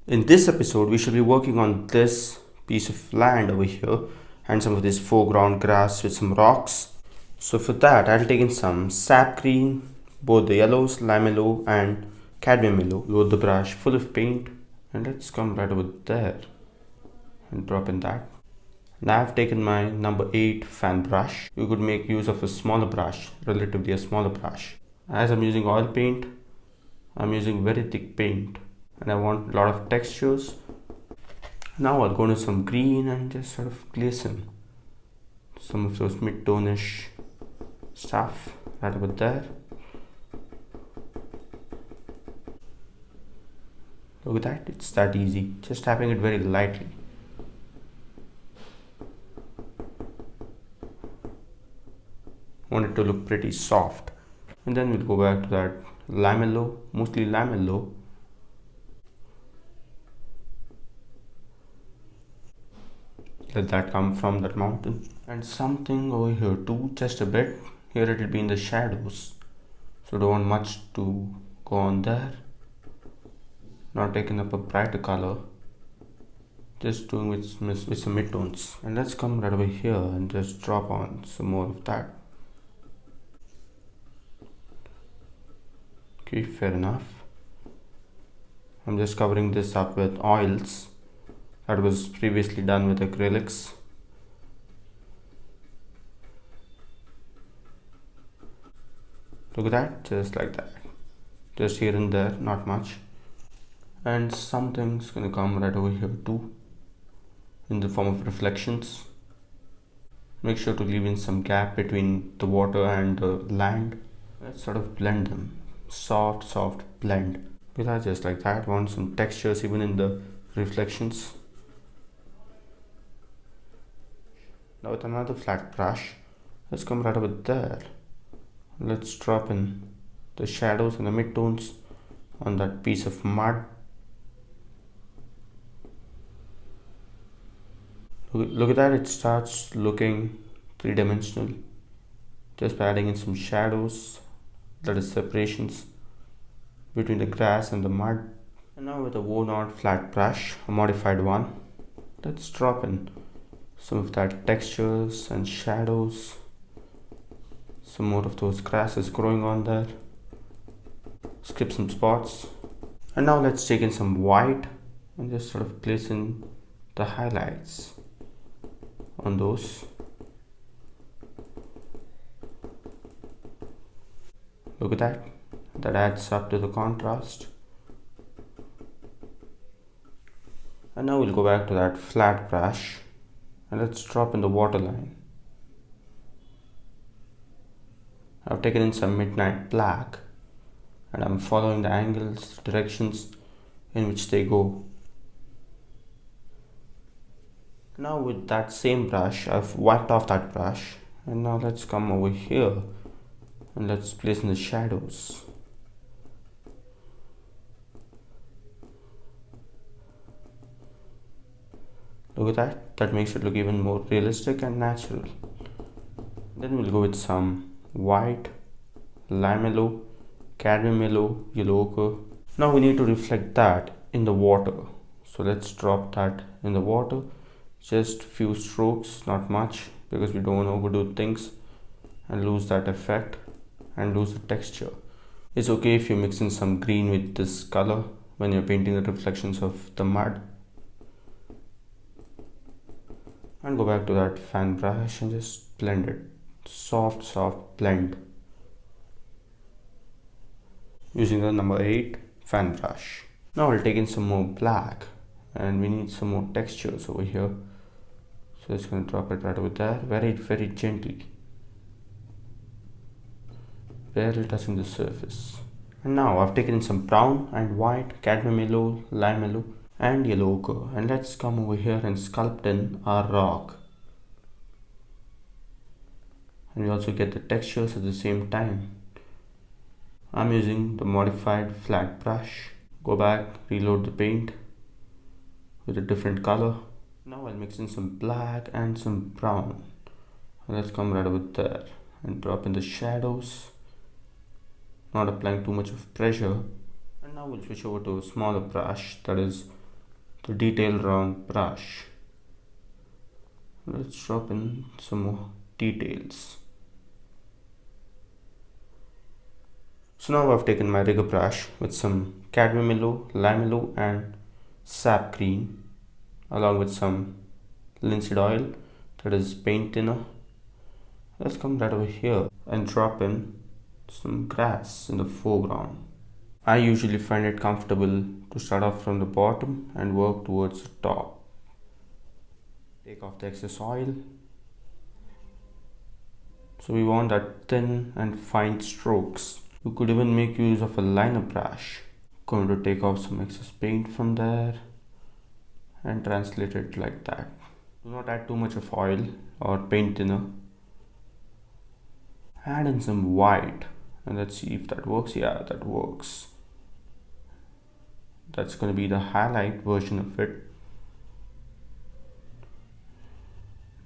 In this episode, we shall be working on this piece of land over here and some of this foreground grass with some rocks. So for that, I'll take in some sap green, both the yellows, lime yellow and cadmium yellow. Load the brush full of paint and let's come right over there and drop in that. Now I've taken my number 8 fan brush. You could make use of a smaller brush, relatively a smaller brush. As I'm using oil paint, I'm using very thick paint and I want a lot of textures. Now I'll go into some green and just sort of glisten some of those mid-tone-ish stuff right over there. Look at that, it's that easy. Just tapping it very lightly. Want it to look pretty soft. And then we'll go back to that lime yellow, mostly lime yellow. Let that come from that mountain. And something over here too, just a bit. Here it will be in the shadows. So don't want much to go on there. Not taking up a brighter color. Just doing with some midtones. And let's come right over here and just drop on some more of that. Okay, fair enough. I'm just covering this up with oils that was previously done with acrylics. Look at that, just like that. Just here and there, not much. And something's gonna come right over here too, in the form of reflections. Make sure to leave in some gap between the water and the land. Let's sort of blend them. Soft blend. Because just like that, want some textures even in the reflections. Now with another flat brush, let's come right over there. Let's drop in the shadows and the midtones on that piece of mud. Look at that, it starts looking three-dimensional just by adding in some shadows, that is separations between the grass and the mud. And now with a worn out flat brush, a modified one, let's drop in some of that textures and shadows, some more of those grasses growing on there, skip some spots. And now let's take in some white and just sort of place in the highlights on those. Look at that, that adds up to the contrast. And now we'll go back to that flat brush and let's drop in the waterline. I've taken in some midnight black and I'm following the angles, directions in which they go. Now with that same brush, I've wiped off that brush and now let's come over here and let's place in the shadows. Look at that, that makes it look even more realistic and natural. Then we'll go with some white, lime yellow, cadmium yellow, yellow ochre. Now we need to reflect that in the water. So let's drop that in the water. Just few strokes, not much, because we don't want to overdo things and lose that effect and lose the texture. It's okay if you mix in some green with this color when you're painting the reflections of the mud. And go back to that fan brush and just blend it. Soft blend. Using the number 8 fan brush. Now I'll take in some more black and we need some more textures over here. So it's going to drop it right over there, very gently. Barely touching the surface. And now I've taken in some brown and white, cadmium yellow, lime yellow and yellow ochre. And let's come over here and sculpt in our rock. And we also get the textures at the same time. I'm using the modified flat brush. Go back, reload the paint with a different color. Now I'll mix in some black and some brown. Let's come right over there and drop in the shadows, not applying too much of pressure. And now we'll switch over to a smaller brush, that is the detail round brush. Let's drop in some more details. So now I've taken my rigger brush with some cadmium yellow, lime yellow and sap green along with some linseed oil, that is paint thinner. Let's come right over here and drop in some grass in the foreground. I usually find it comfortable to start off from the bottom and work towards the top. Take off the excess oil. So we want that thin and fine strokes. You could even make use of a liner brush. Going to take off some excess paint from there and translate it like that. Do not add too much of oil or paint thinner. Add in some white and let's see if that works. Yeah, that works. That's going to be the highlight version of it.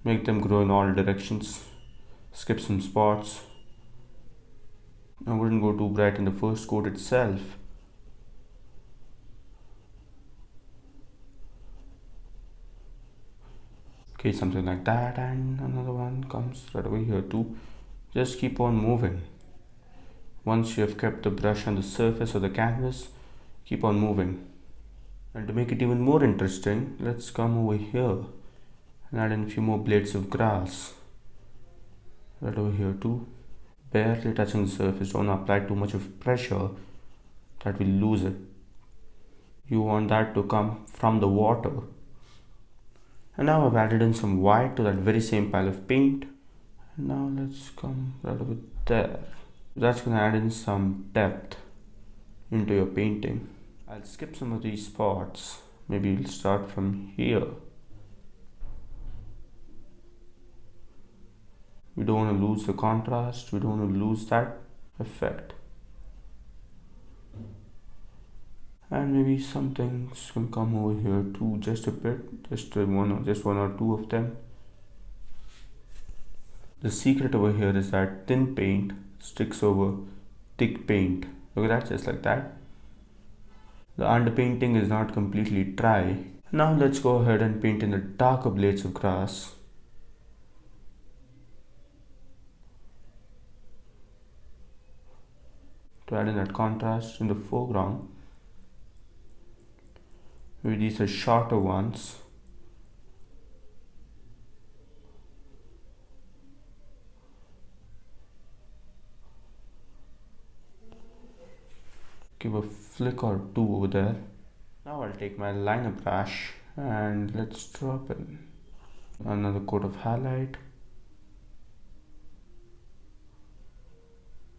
Make them grow in all directions. Skip some spots. I wouldn't go too bright in the first coat itself. Okay, something like that, and another one comes right over here too. Just keep on moving. Once you have kept the brush on the surface of the canvas, keep on moving. And to make it even more interesting, let's come over here and add in a few more blades of grass. Right over here too. Barely touching the surface, don't apply too much of pressure that will lose it. You want that to come from the water. And now I've added in some white to that very same pile of paint. And now let's come right over there. That's gonna add in some depth into your painting. I'll skip some of these spots. Maybe we'll start from here. We don't want to lose the contrast. We don't want to lose that effect. And maybe some things can come over here too, just a bit, just one or two of them. The secret over here is that thin paint sticks over thick paint. Look at that, just like that. The underpainting is not completely dry. Now let's go ahead and paint in the darker blades of grass. To add in that contrast in the foreground. Maybe these are shorter ones. Give a flick or two over there. Now I'll take my liner brush and let's drop in another coat of highlight.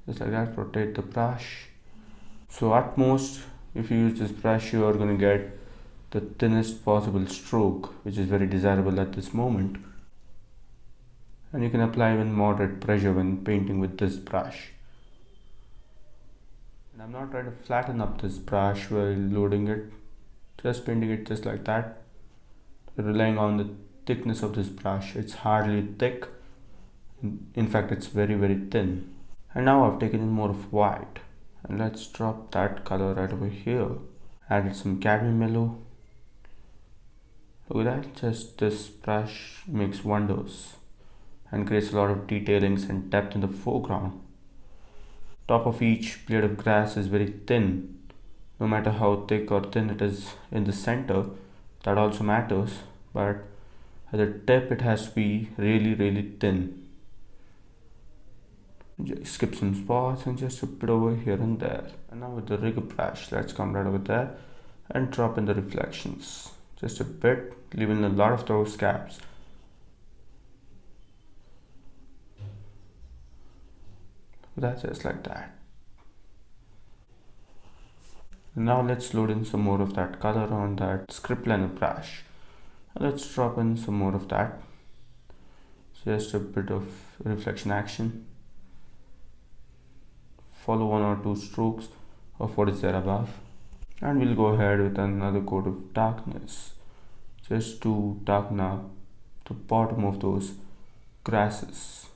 Just like that, rotate the brush. So at most, if you use this brush, you are going to get the thinnest possible stroke, which is very desirable at this moment. And you can apply even moderate pressure when painting with this brush. And I'm not trying to flatten up this brush while loading it, just painting it just like that. Relying on the thickness of this brush. It's hardly thick. In fact, it's very, very thin. And now I've taken in more of white. And let's drop that color right over here. Added some cadmium yellow. Look at that, just this brush makes wonders and creates a lot of detailings and depth in the foreground. Top of each blade of grass is very thin. No matter how thick or thin it is in the center, that also matters, but at the tip it has to be really, really thin. Just skip some spots and just a bit over here and there. And now with the rigger brush, let's come right over there and drop in the reflections. Just a bit, leaving a lot of those gaps. That's just like that. Now let's load in some more of that color on that script liner brush. Let's drop in some more of that. Just a bit of reflection action. Follow one or two strokes of what is there above. And we'll go ahead with another coat of darkness just to darken up the bottom of those grasses.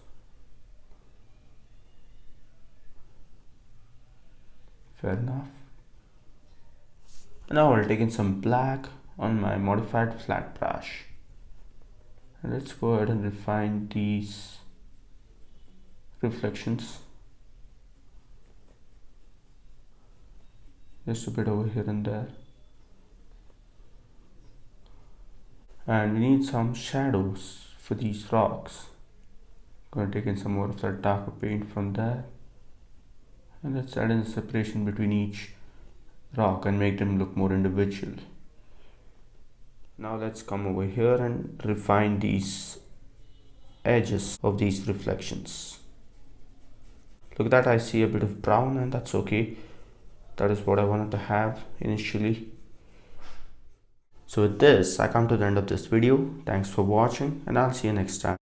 Fair enough. Now I'll take in some black on my modified flat brush. And let's go ahead and refine these reflections just a bit over here and there. And we need some shadows for these rocks. Going to take in some more of that darker paint from there, and let's add in the separation between each rock and make them look more individual. Now let's come over here and refine these edges of these reflections. Look at that, I see a bit of brown, and that's okay. That is what I wanted to have initially. So with this, I come to the end of this video. Thanks for watching, and I'll see you next time.